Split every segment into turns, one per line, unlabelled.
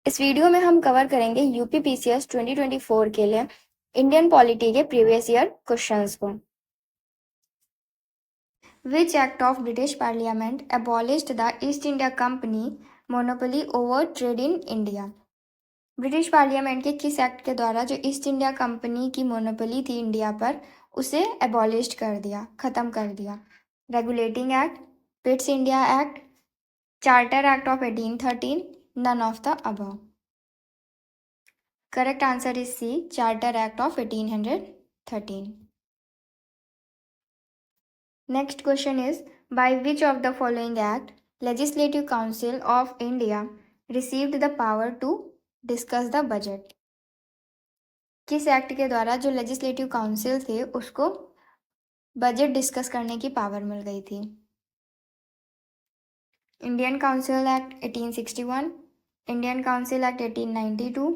इस वीडियो में हम कवर करेंगे यूपी पीसीएस 2024 के लिए इंडियन पॉलिटी के प्रीवियस ईयर क्वेश्चंस को। Which act of British parliament abolished the East India company monopoly over trade in India? British parliament के किस एक्ट के द्वारा जो ईस्ट इंडिया कंपनी की मोनोपोली थी इंडिया पर, उसे एबॉलिश कर दिया, खत्म कर दिया? Regulating act, Pitt's India act, charter act of 1813, none of the above? Correct answer is C, Charter Act of 1813. Next question is, by which of the following act Legislative Council of India received the power to discuss the budget? किस act के द्वारा जो legislative council थे उसको budget discuss करने की power मिल गई थी? Indian council act 1861, Indian council act 1892,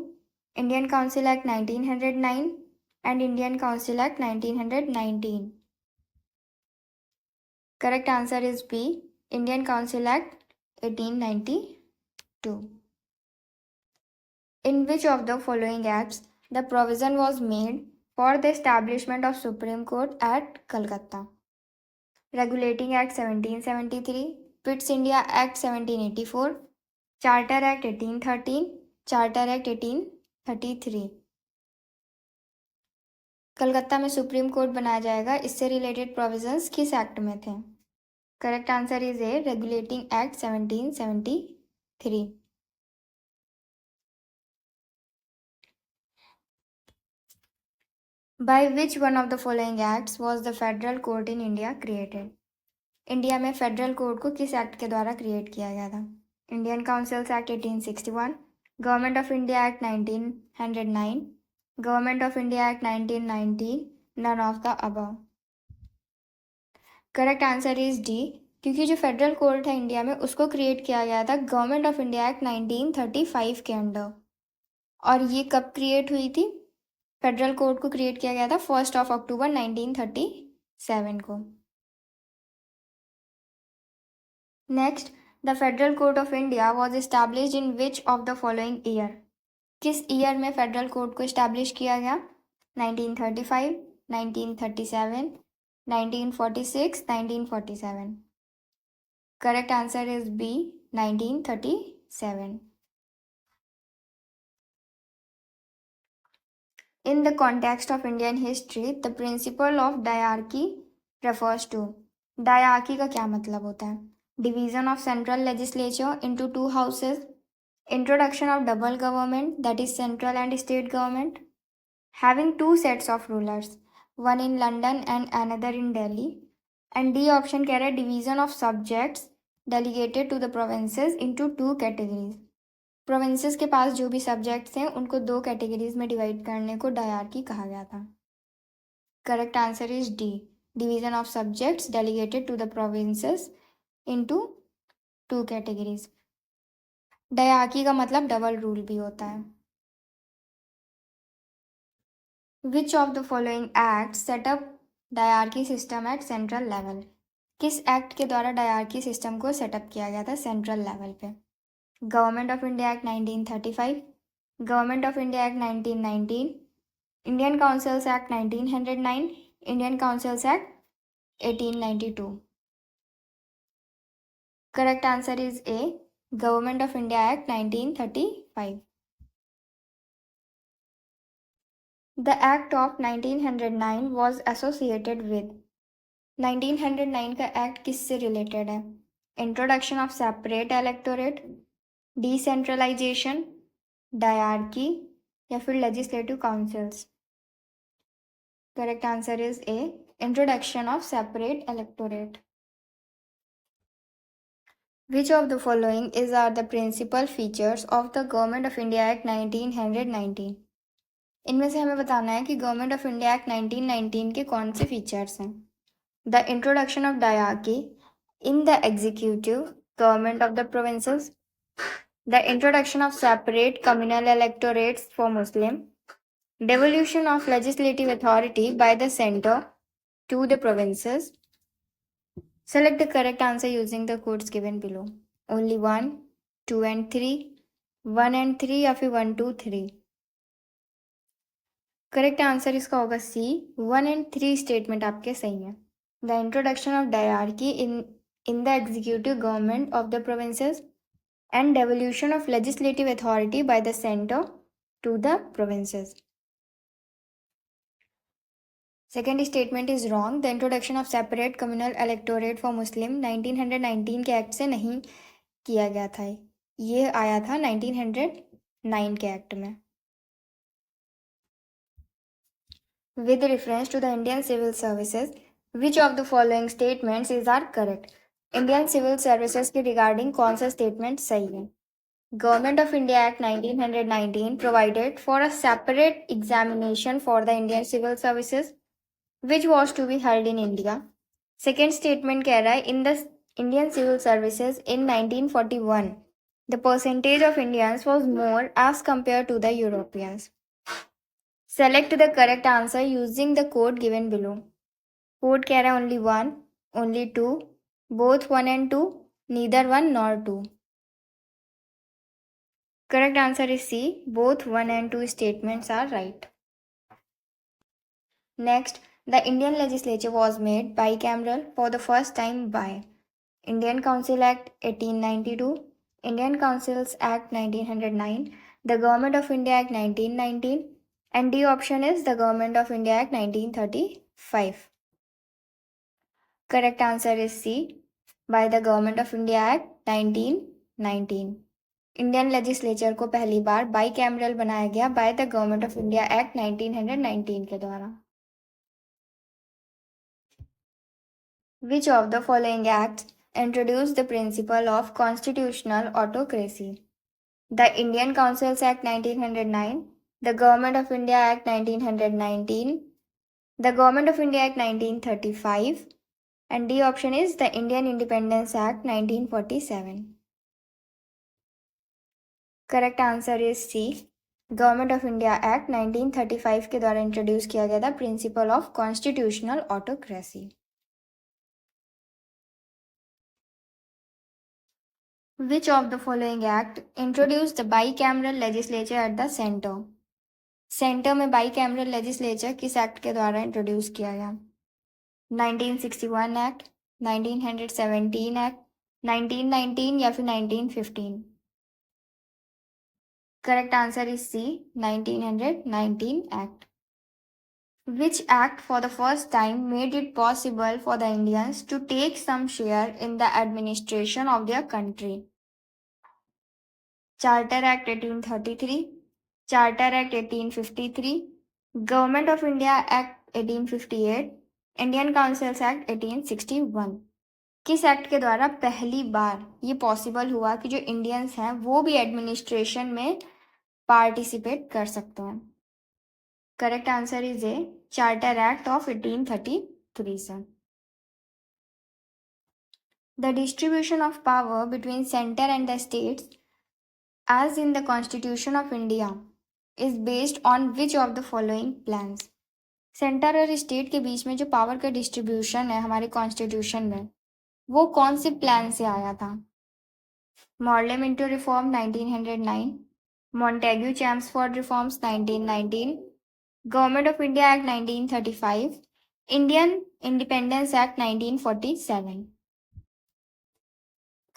Indian council act 1909 and Indian Council Act 1919. Correct answer is B, Indian Council Act 1892. In which of the following acts the provision was made for the establishment of Supreme Court at Calcutta? Regulating Act 1773, Pitt's India Act 1784, Charter Act 1813, Charter Act 1833. Calcutta में supreme court बनाया जाएगा, इससे related provisions किस act में थे? Correct answer is A, regulating act 1773. By which one of the following acts was the Federal Court in India created? India में federal court को किस एक्ट के द्वारा क्रिएट किया गया था? Indian councils act 1861, government of India act 1909, government of India act 1919, none of the above? Correct answer is D, क्योंकि जो फेडरल कोर्ट है इंडिया में उसको क्रिएट किया गया था गवर्नमेंट ऑफ इंडिया एक्ट 1935 के अंडर। और ये कब क्रिएट हुई थी? फेडरल कोर्ट को क्रिएट किया गया था 1 अक्टूबर 1937 को। Next, the federal court of India was established in which of the following year? किस ईयर में फेडरल कोर्ट को एस्टैब्लिश किया गया? 1935, 1937, 1946, 1947? Correct answer is B, 1937. In the context of Indian history, the principle of diarchy refers to. Diarchy का क्या मतलब होता है? Division of central legislature into two houses, introduction of double government, that is central and state government, having two sets of rulers, one in London and another in Delhi, and D option कह रहा है division of subjects delegated to the provinces into two categories. Provinces के पास जो भी subjects हैं उनको दो categories में डिवाइड करने को डायरकी कहा गया था। Correct answer is D, division of subjects delegated to the provinces into two categories. Dyarchy का मतलब डबल रूल भी होता है। Which of the following act set up dyarchy system at central level? किस एक्ट के द्वारा डायरकी सिस्टम को set up किया गया था सेंट्रल लेवल पे? Government of India act 1935, government of India act 1919, Indian councils act 1909, Indian councils act 1892? Correct answer is A, government of India act 1935. The act of 1909 was associated with. 1909 का act किससे related है? Introduction of separate electorate, decentralization, dyarchy या फिर legislative councils? Correct answer is A, introduction of separate electorate. Which of the following is are the principal features of the government of India act 1919? इनमें से हमें बताना है कि government of India act 1919 के कौन से फीचर्स हैं। The introduction of dyarchy in the executive government of the provinces, the introduction of separate communal electorates for Muslim, devolution of legislative authority by the center to the provinces. Select the correct answer using the codes given below. Only 1, 2 and 3, 1 and 3 या फिर 1 2 3? Correct answer इसका होगा सी, 1 and 3 statement आपके सही है। The introduction of diarchy in the executive government of the provinces and devolution of legislative authority by the center to the provinces. Second statement is wrong. The introduction of separate communal electorate for Muslim 1919 के act से नहीं किया गया था, ये आया था 1909 के एक्ट में। With reference to the Indian civil services, which of the following statements is are correct? Indian civil services के regarding कौन सा statement सही है? Government of India Act 1919 provided for a separate examination for the Indian civil services, which was to be held in India. Second statement कह रहा है in the Indian civil services in 1941, the percentage of Indians was more as compared to the Europeans. Select the correct answer using the code given below. Code कह रहा है only 1, only 2, both 1 and 2, neither 1 nor 2. Correct answer is C. Both 1 and 2 statements are right. Next, the Indian legislature was made bicameral for the first time by Indian Council Act 1892, Indian Councils Act 1909, the Government of India Act 1919, and D option is the Government of India Act 1935. Correct answer is C. By the Government of India Act 1919. Indian legislature को पहली बार by cameral बनाया गया by the government of India act 1919 के द्वारा। विच of the following act introduce the principal of constitutional autocracy? The Indian councils act 1909, the government of India act 1919, the government of India act 1935, and D option is the Indian Independence Act 1947. Correct answer is C, government of India act 1935 के द्वारा introduce किया गया था principle of constitutional autocracy. Which of the following act introduce the bicameral legislature at the centre? Centre में bicameral legislature किस act के द्वारा introduce किया गया? 1961 एक्ट, 1917 एक्ट, 1919 या फिर 1915? Correct answer is C, 1919 Act. Which act for the first time made it possible for the Indians to take some share in the administration of their country? Charter Act 1833, Charter Act 1853, Government of India Act 1858, Indian Councils Act 1861. किस act के द्वारा पहली बार ये possible हुआ कि जो Indians हैं वो भी एडमिनिस्ट्रेशन में पार्टिसिपेट कर सकते हैं? Correct answer is A, charter act of 1833 sir. The distribution of power between centre and the states as in the constitution of India is based on which of the following plans? Centre और state के बीच में जो power का distribution है हमारे constitution में, वो कौन से प्लान से आया था? Morley Minto reform 1909, Montagu Chelmsford reforms 1919, government of India act 1935, Indian independence act 1947.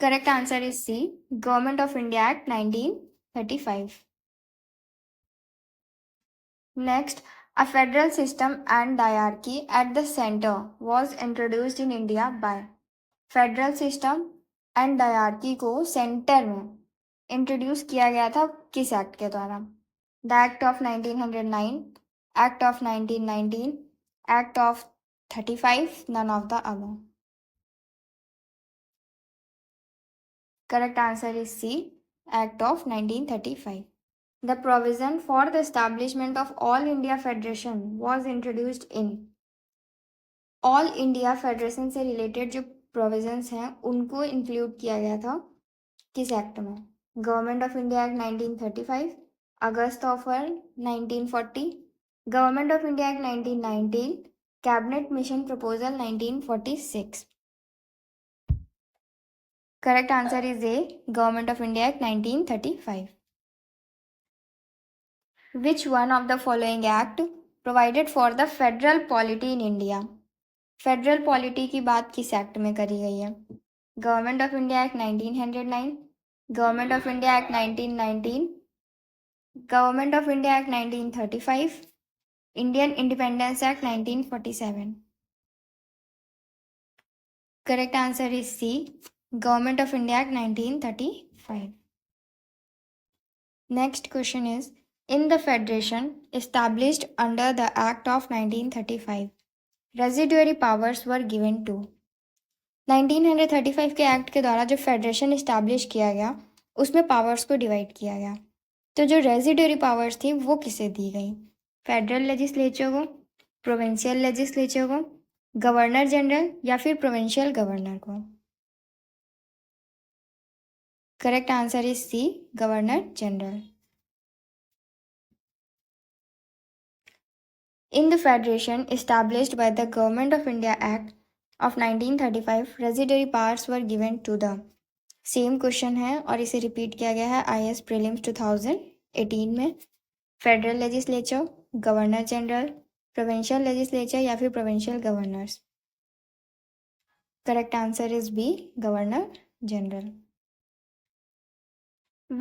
Correct answer is C, government of India act 1935. Next, a federal system and diarchy at the center was introduced in India by. Federal system and dyarchy को centre में introduce किया गया था किस act के द्वारा? The act of 1909, act of 1919, act of 35, none of the above. Correct answer is C, act of 1935. The provision for the establishment of All India Federation was introduced in. All India Federation से related जो provisions हैं उनको include किया गया था किस act में? Government of India act 1935, August of 1940, government of India act 1919, cabinet mission proposal 1946. Correct answer is A, government of India act 1935. Which one of the following act provided for the federal polity in India? Federal polity की बात किस act में करी गई है? Government of India act 1909, government of India act 1919, government of India act 1935, Indian independence act 1947. Correct answer is C, government of India act 1935. Next question is, in the federation established under the act of 1935, residuary powers were given to. 1935 के act के द्वारा जो federation establish किया गया उसमें powers को divide किया गया, तो जो रेजिडरी पावर्स थी वो किसे दी गई? फेडरल लेजिस्लेचर को, प्रोविंशियल लेजिस्लेचर को, गवर्नर जनरल या फिर प्रोविंशियल गवर्नर को? Correct answer is C, governor general. In the Federation established by the Government of India Act of 1935, residuary powers were given to the. Same question है और इसे repeat किया गया है IAS प्रीलिम्स 2018 में. Federal legislature, governor general, provincial legislature या फिर provincial governors? Correct answer is B, governor general.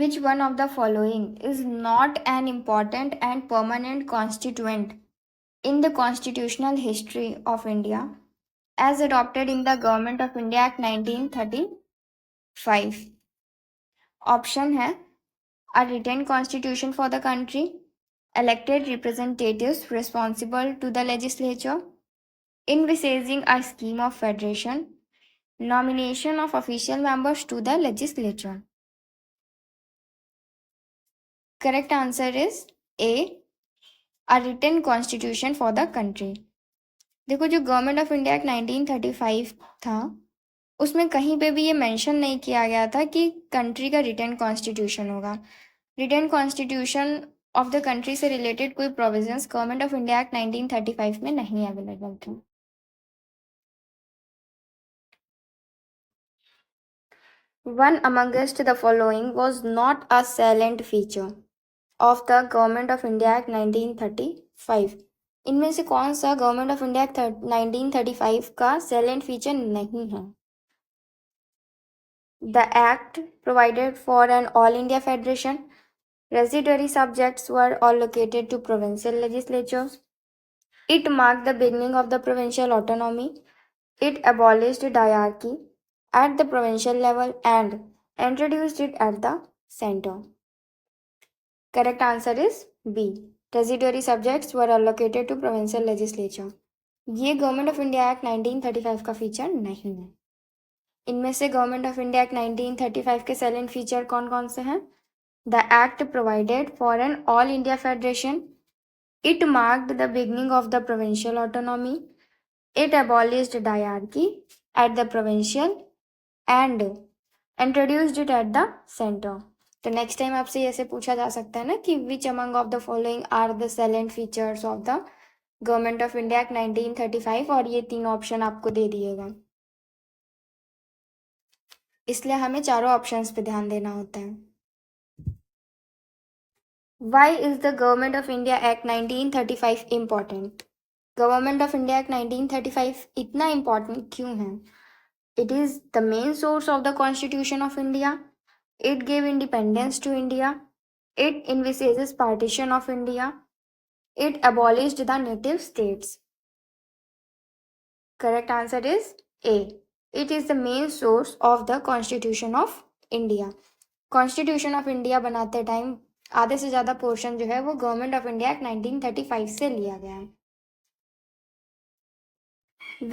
Which one of the following is not an important and permanent constituent in the constitutional history of India as adopted in the Government of India Act 1935? Option है a written constitution for the country, elected representatives responsible to the legislature, envisaging a scheme of federation, nomination of official members to the legislature. Correct answer is A, a written constitution for the country. देखो, जो government of India act 1935 था उसमें कहीं पे भी ये mention नहीं किया गया था कि कंट्री का रिटन कॉन्स्टिट्यूशन होगा. Written constitution of the country से रिलेटेड कोई provisions government of India act 1935 में नहीं अवेलेबल थे. One amongst the following was not a salient feature of the Government of India Act 1935. इनमें से कौन सा गवर्नमेंट ऑफ इंडिया एक्ट 1935 का सैलेंट फीचर नहीं है? The act provided for an all India federation. Residuary subjects were allocated to provincial legislatures. It marked the beginning of the provincial autonomy. It abolished diarchy at the provincial level and introduced it at the center. Correct answer is B. Residuary subjects were allocated to provincial legislature. ये government of India act 1935 का feature नहीं है. इनमें से government of India act 1935 के सैलेंट feature कौन कौन से हैं? The act provided for an all India federation. It marked the beginning of the provincial autonomy. It abolished diarchy at the provincial and introduced it at the centre. तो next time आपसे ऐसे पूछा जा सकता है ना कि which among of the following are the salient features of the government of India act 1935, और ये 3 ऑप्शन आपको दे दिएगा. इसलिए हमें चारों ऑप्शंस पे ध्यान देना होता है. Why is the Government of India Act 1935 important? Government of India act 1935 इतना इम्पॉर्टेंट क्यों है? It is the main source of the Constitution of India. It gave independence to India. It envisages partition of India. It abolished the native states. Correct answer is A. It is the main source of the Constitution of India. Constitution of India बनाते time आधे से ज़्यादा portion जो है वो government of India act 1935 से लिया गया है.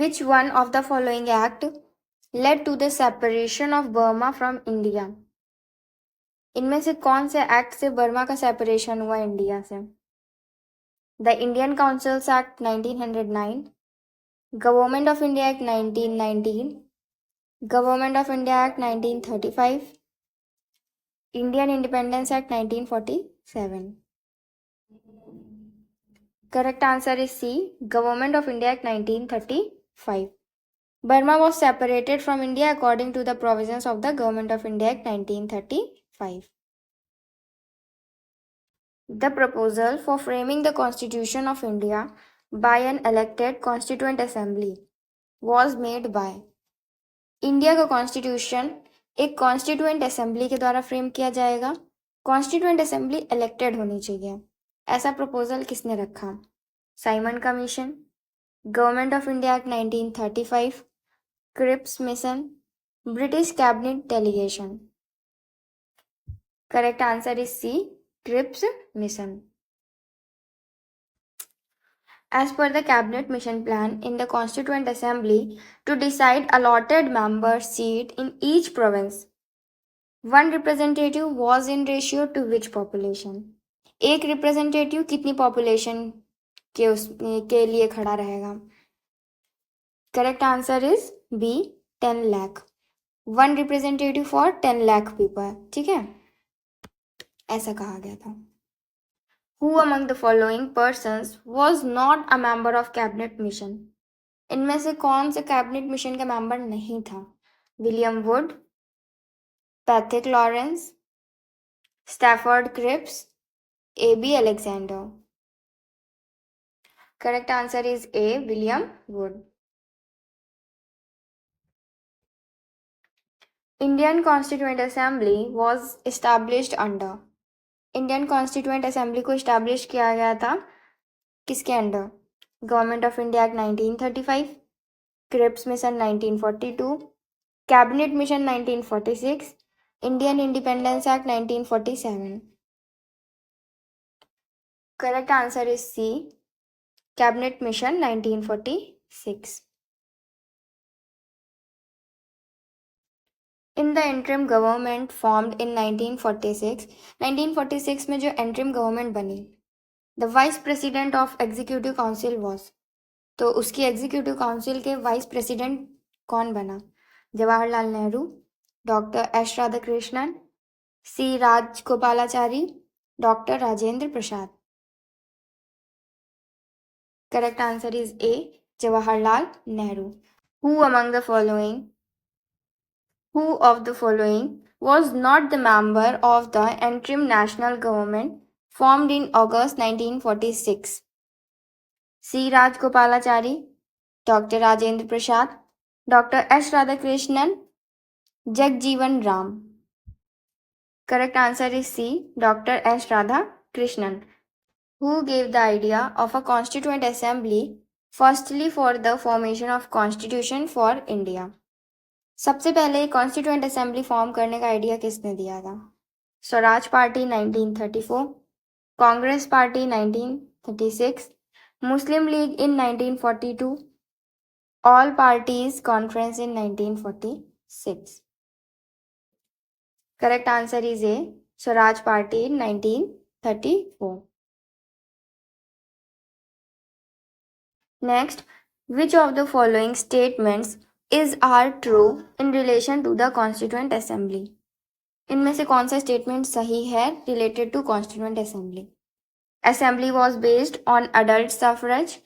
Which one of the following act led to the separation of Burma from India? इनमें से कौन से एक्ट से बर्मा का सेपरेशन हुआ इंडिया से? The Indian councils act 1909, government of India act 1919, government of India act 1935, Indian independence act 1947. Correct answer is C, government of India act 1935. Burma was separated from India according to the provisions of the Government of India Act 1935. The proposal for framing the Constitution of India by an elected Constituent Assembly was made by. India का constitution एक constituent assembly के द्वारा frame किया जाएगा. Constituent assembly elected होनी चाहिए. ऐसा proposal किसने रखा? Simon commission, government of India act 1935, Cripps mission, British cabinet delegation. Correct answer is C, Cripps mission. As per the cabinet mission plan in the constituent assembly to decide allotted member seat in each province, one representative was in ratio to which population? एक representative कितनी population के लिए खड़ा रहेगा? Correct answer is B, 10 lakh. 1 representative for 10 lakh people. ठीक है, ऐसा कहा गया था. Who among the following persons was not a member of cabinet mission? इनमें से कौन से कैबिनेट मिशन का मेंबर नहीं था? William Wood, Pethick Lawrence, Stafford Cripps, A B. Alexander. Correct answer is A, William Wood. Indian constituent assembly was established under. Indian constituent assembly को establish किया गया था किसके under? Government of India act 1935, Cripps mission 1942, cabinet mission 1946, Indian independence act 1947. Correct answer is C, cabinet mission 1946. In the interim government formed in 1946 में जो interim government बनी, the vice president of executive council was. तो उसकी executive council के vice president कौन बना? Jawaharlal Nehru, doctor S Radhakrishnan, C Rajagopalachari, doctor Rajendra Prasad. Correct answer is A, Jawaharlal Nehru. Who of the following was not the member of the interim national government formed in August 1946? C. Rajgopalachari, Dr. Rajendra Prasad, Dr. S. Radhakrishnan, Jagjeevan Ram. Correct answer is C, Dr. S. Radhakrishnan. Who gave the idea of a constituent assembly firstly for the formation of constitution for India? सबसे पहले constituent assembly form करने का idea किसने दिया था? Swaraj party 1934, Congress party 1936, Muslim league in 1942, all parties conference in 1946. Correct answer is A, Swaraj party 1934. Next, which of the following statements are true in relation to the constituent assembly? इनमें से कौन सा statement सही है related to constituent assembly? Assembly was based on adult suffrage.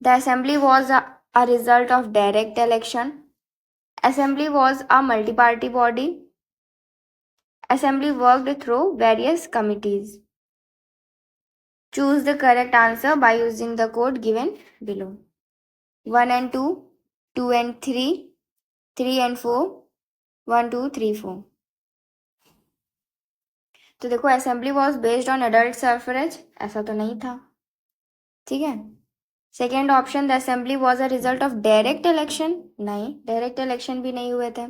The assembly was a result of direct election. Assembly was a multiparty body. Assembly worked through various committees. Choose the correct answer by using the code given below. 1 and 2, 2 and 3, 3 and 4, 1, 2, 3, 4. तो देखो, assembly was based on adult suffrage, ऐसा तो नहीं था. ठीक है. Second option, the assembly was a result of direct election, नहीं, direct election भी नहीं हुए थे.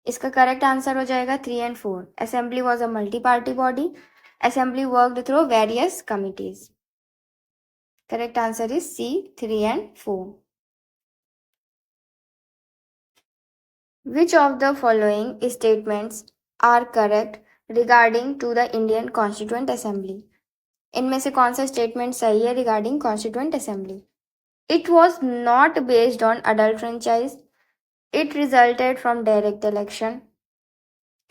इसका करेक्ट आंसर हो जाएगा 3 and 4. Assembly was a multi party body. Assembly worked through various committees. Correct answer is C, 3 and 4. Which of the following statements are correct regarding to the Indian Constituent Assembly? इनमें से कौन सा statement सही है regarding Constituent Assembly? It was not based on adult franchise. It resulted from direct election.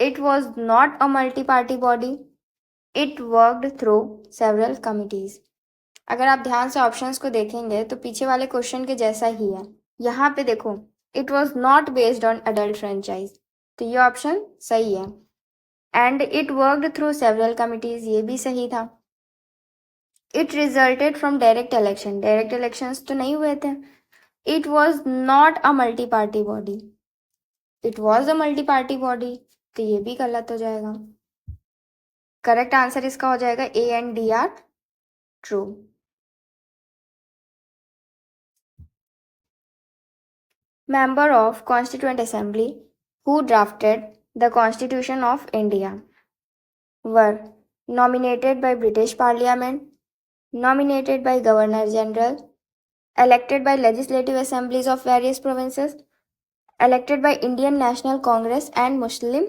It was not a multi-party body. It worked through several committees. अगर आप ध्यान से ऑप्शंस को देखेंगे तो पीछे वाले क्वेश्चन के जैसा ही है. यहाँ पे देखो, it was not based on adult franchise, तो ये ऑप्शन सही है. And it worked through several committees, ये भी सही था. It resulted from direct election, direct elections तो नहीं हुए थे. It was not a multi party body, it was a multi party body, तो ये भी गलत हो जाएगा. करेक्ट आंसर इसका हो जाएगा A and D R true. Member of Constituent Assembly who drafted the Constitution of India were nominated by British Parliament, nominated by Governor General, elected by legislative assemblies of various provinces, elected by Indian National Congress and Muslim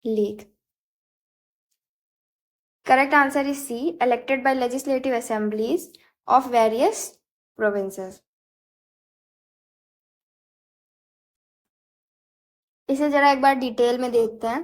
League. Correct answer is C, elected by legislative assemblies of various provinces. इसे जरा एक बार detail में देखते हैं.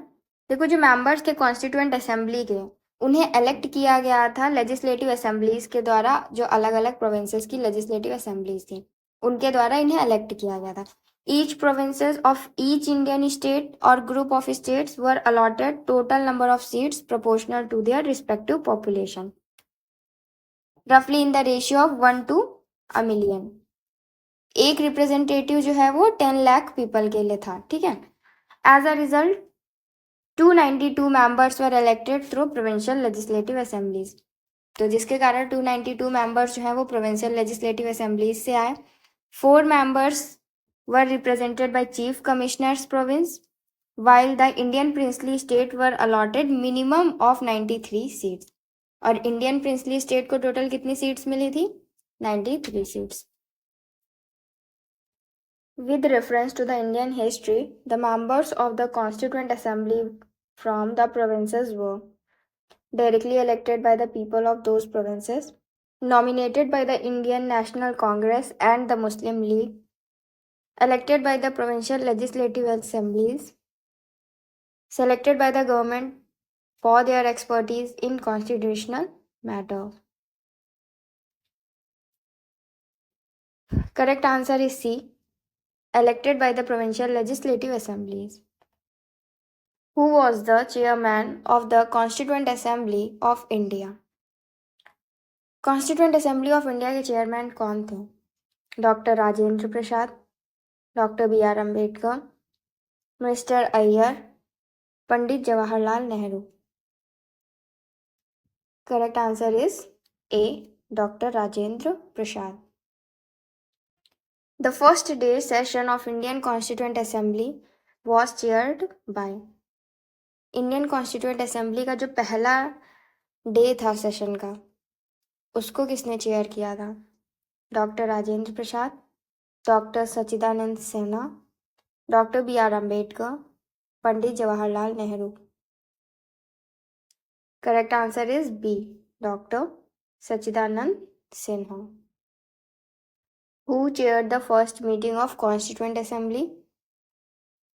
देखो, जो members थे constituent assembly के, उन्हें इलेक्ट किया गया था लेजिस्लेटिव असेंबलीज के द्वारा. जो अलग अलग प्रोविंसेस की लेजिस्लेटिव असेंबलीज थी, उनके द्वारा इन्हें इलेक्ट किया गया था. Each provinces of each Indian state और group of states were allotted total number of seats proportional to their respective population, रफली in the ratio of 1 to 1,000,000. एक रिप्रेजेंटेटिव जो है वो 10 लाख पीपल के लिए था. ठीक है. As a result 292 members were elected through provincial legislative assemblies. तो जिसके कारण 292 members जो हैं वो provincial legislative assemblies से आए. 4 members were represented by chief commissioners province, while the Indian princely state were allotted minimum of 93 seats. और Indian princely state को total कितनी seats मिली थी? 93 seats. With reference to the Indian history, the members of the Constituent Assembly from the provinces were directly elected by the people of those provinces, nominated by the Indian National Congress and the Muslim League, elected by the provincial legislative assemblies, selected by the government for their expertise in constitutional matters. Correct answer is C, elected by the provincial legislative assemblies. Who was the chairman of the Constituent Assembly of India? Constituent Assembly of India के chairman कौन थे? Doctor Rajendra Prasad, doctor B R Ambedkar, mister Iyer, Pandit Jawaharlal Nehru. Correct answer is A, doctor Rajendra Prasad. The first day session of Indian constituent assembly was chaired by. Indian constituent assembly का जो पहला day था session का, उसको किसने चेयर किया था? Doctor Rajendra Prasad, doctor Sachchidananda Sinha, doctor B R Ambedkar, Pandit Jawaharlal Nehru. Correct answer is B, doctor Sachchidananda Sinha. Who chaired the first meeting of Constituent Assembly?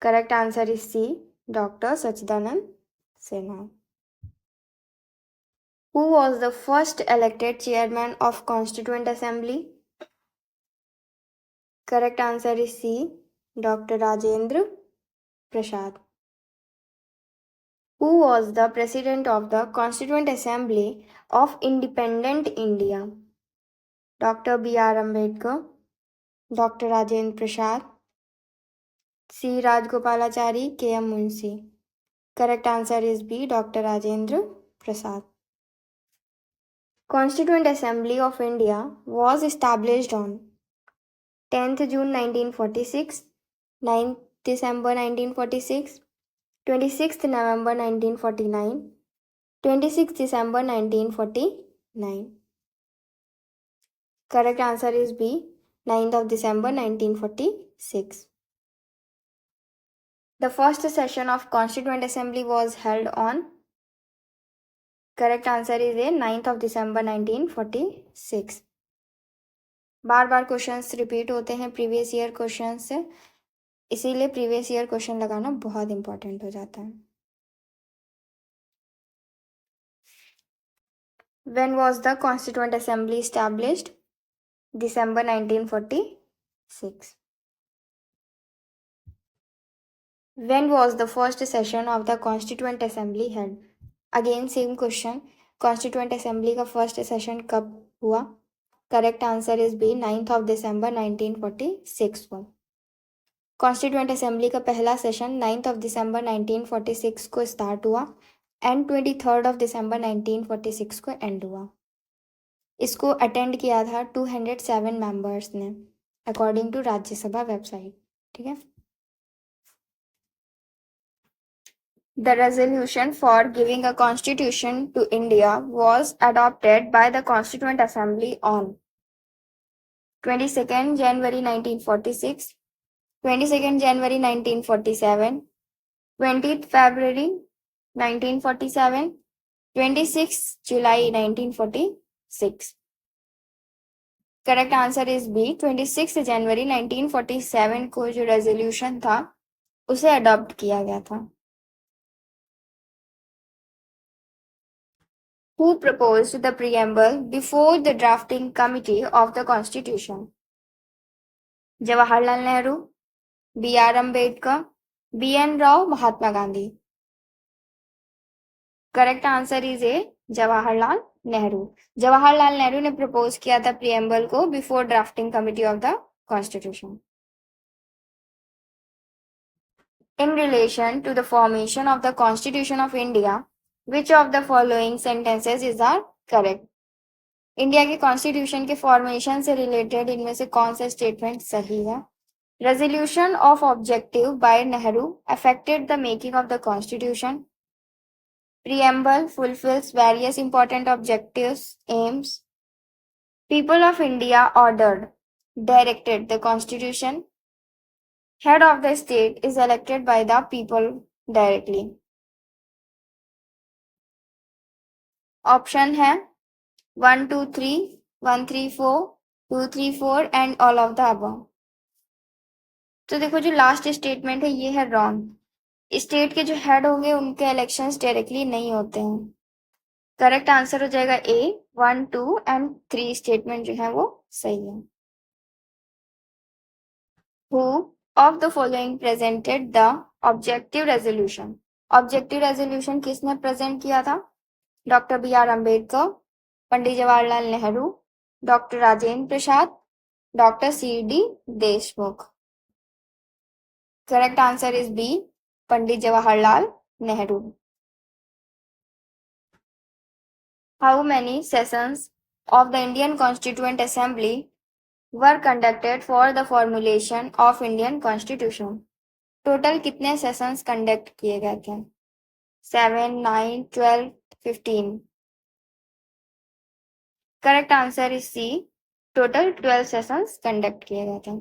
Correct answer is C, Dr. Sachidanand Sinha. Who was the first elected chairman of Constituent Assembly? Correct answer is C, Dr. Rajendra Prasad. Who was the president of the Constituent Assembly of Independent India? Dr. B. R. Ambedkar, Dr. Rajendra Prasad, C. Rajgopalachari, K. M. Munshi. Correct answer is B, Dr. Rajendra Prasad. Constituent Assembly of India was established on 10th June 1946, 9th December 1946, 26th November 1949, 26th December 1949. Correct answer is B, 9th of December 1946. The first session of Constituent Assembly was held on. Correct answer is A, 9th of December 1946. Bar bar questions repeat होते हैं previous year question से, इसीलिए previous year question लगाना बहुत important हो जाता है. When was the Constituent Assembly established? December 1946. When was the first session of the Constituent Assembly held? Again same question. Constituent Assembly का first session कब हुआ? Correct answer is B, 9th of December 1946 को. Constituent assembly का पहला session 9th of December 1946 को start हुआ and 23rd of December 1946 को and हुआ. इसको अटेंड किया था 207 मेंबर्स ने अकॉर्डिंग टू राज्यसभा वेबसाइट. ठीक है. The resolution for giving a constitution to India was adopted by the Constituent Assembly on 22nd January 1946, 22nd January 1947, 20th February 1947, 26th July 1946. Correct answer is B, 26 जनवरी 1947 को जो resolution था उसे adopt किया गया था. Who proposed the preamble before the drafting committee of the Constitution? Jawaharlal Nehru, B R Ambedkar, B N Rau, Mahatma Gandhi. Correct answer is A, Jawaharlal Nehru. Jawaharlal Nehru ने propose किया था प्रियम्बल को before drafting committee of the constitution. In relation to the formation of the Constitution of India, which of the following sentences is are correct? India के constitution के formation से related इनमें से कौन सा स्टेटमेंट सही है? Resolution of objective by Nehru affected the making of the Constitution. Preamble fulfills various important objectives, aims. People of India ordered, directed the Constitution. Head of the state is elected by the people directly. Option है 1, 2, 3, 1, 3, 4, 2, 3, 4 and all of the above. तो देखो जो last statement है ये है wrong. State के जो head होंगे उनके इलेक्शंस डायरेक्टली नहीं होते हैं. करेक्ट आंसर हो जाएगा ए, 1, 2 एंड 3 स्टेटमेंट जो है वो सही है. Who of the following presented the objective resolution? Objective resolution किसने प्रेजेंट किया था? Doctor B R Ambedkar, Pandit Jawaharlal Nehru, doctor Rajendra Prasad, doctor C D Deshmukh. Correct answer is B, Pandit Jawaharlal Nehru. How many sessions of the Indian Constituent Assembly were conducted for the formulation of Indian Constitution? Total कितने sessions conduct किए गए थे? 7, 9, 12, 15. Correct answer is C, total 12 sessions conduct किए गए थे.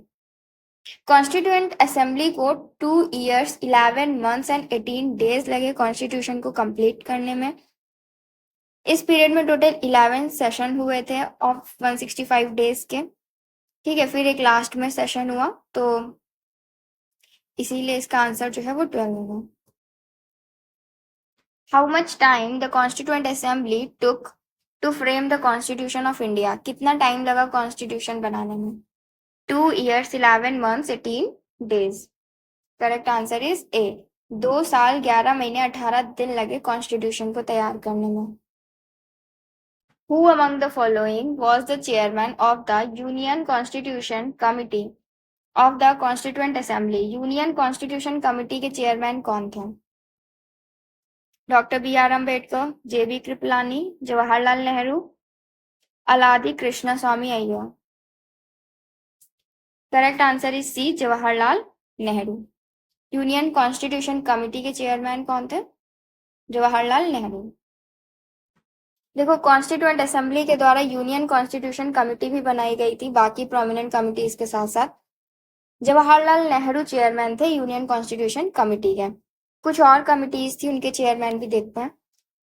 Constituent assembly को 2 years 11 months and 18 days लगे constitution को कंप्लीट करने में. इस पीरियड में टोटल 11 सेशन हुए थे ऑफ 165 days के. ठीक है, फिर एक लास्ट में सेशन हुआ तो इसीलिए इसका आंसर जो है वो 12 होगा. How much time the constituent assembly took to frame the constitution of India? कितना टाइम लगा कॉन्स्टिट्यूशन बनाने में? 2 years 11 months 18 days. Correct answer is A, 2 साल 11 महीने 18 दिन लगे कॉन्स्टिट्यूशन को तैयार करने में. Who among the following was the chairman of the Union Constitution Committee of the Constituent Assembly? Union constitution committee के चेयरमैन कौन थे? Doctor B R Ambedkar, J B Kripalani, Jawaharlal Nehru, Alladi Krishnaswami Ayyar. Correct answer is C, Jawaharlal Nehru. Union constitution committee के chairman कौन थे? जवाहरलाल नेहरू. देखो constituent assembly के द्वारा union constitution committee भी बनाई गई थी बाकी प्रोमिनेंट कमिटीज के साथ साथ. जवाहरलाल नेहरू चेयरमैन थे यूनियन कॉन्स्टिट्यूशन कमिटी के. कुछ और कमिटीज थी, उनके चेयरमैन भी देखते हैं.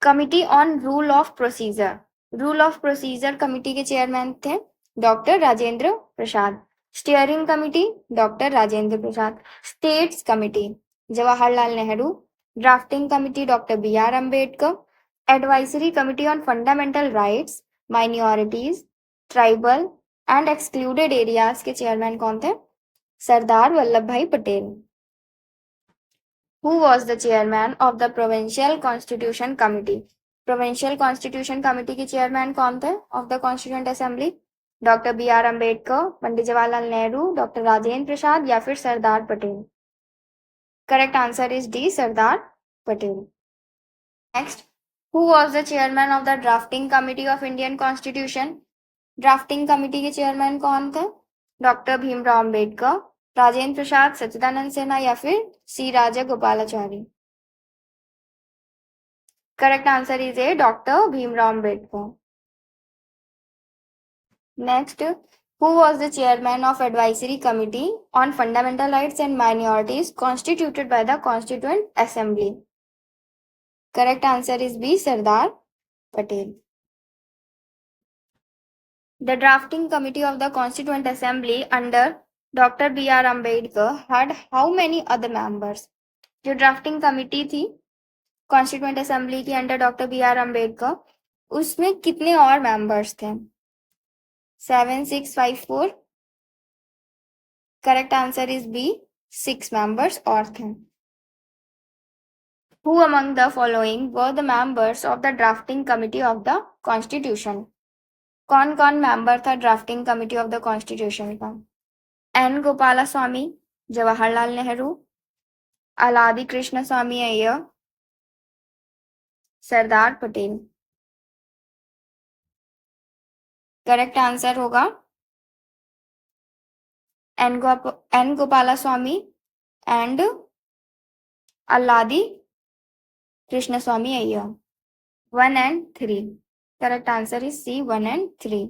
Committee on rule of procedure, rule of procedure committee के चेयरमैन थे doctor Rajendra Prasad. Steering committee doctor Rajendra Prasad. States committee Jawaharlal Nehru. Drafting committee doctor B R Ambedkar. Advisory committee on fundamental rights, minorities, tribal and excluded areas के chairman कौन थे? Sardar Vallabhbhai Patel. Who was the chairman of the Provincial Constitution Committee? Provincial Constitution Committee के chairman कौन थे of the Constituent Assembly? Doctor B R Ambedkar, Pandit Jawaharlal Nehru, doctor Rajendra Prasad या फिर Sardar Patel? Correct answer is D, Sardar Patel. Next, who was the chairman of the drafting committee of Indian Constitution? Drafting committee के chairman कौन थे? Doctor Bhimrao Ambedkar, Rajendra Prasad, Sachchidananda Sinha या फिर C Rajagopalachari? Correct answer is A, doctor Bhimrao Ambedkar. Next, who was the chairman of advisory committee on fundamental rights and minorities constituted by the Constituent Assembly? Correct answer is B, Sardar Patel. The drafting committee of the Constituent Assembly under Dr. B.R. Ambedkar had how many other members? जो drafting committee थी constituent assembly की under doctor B R Ambedkar, उसमें कितने और members थे? 7, 6, 5, 4? Correct answer is B, 6 members और थे. Who among the following were the members of the drafting committee of the Constitution? कौन कौन मेंबर था drafting committee of the constitution का? N Gopalaswami, Jawaharlal Nehru, Alladi Krishnaswami Ayyar, Sardar Patel? Correct answer होगा N Gopalaswami and Alladi Krishnaswami Ayyar. 1 and 3. Correct answer is C, 1 and 3.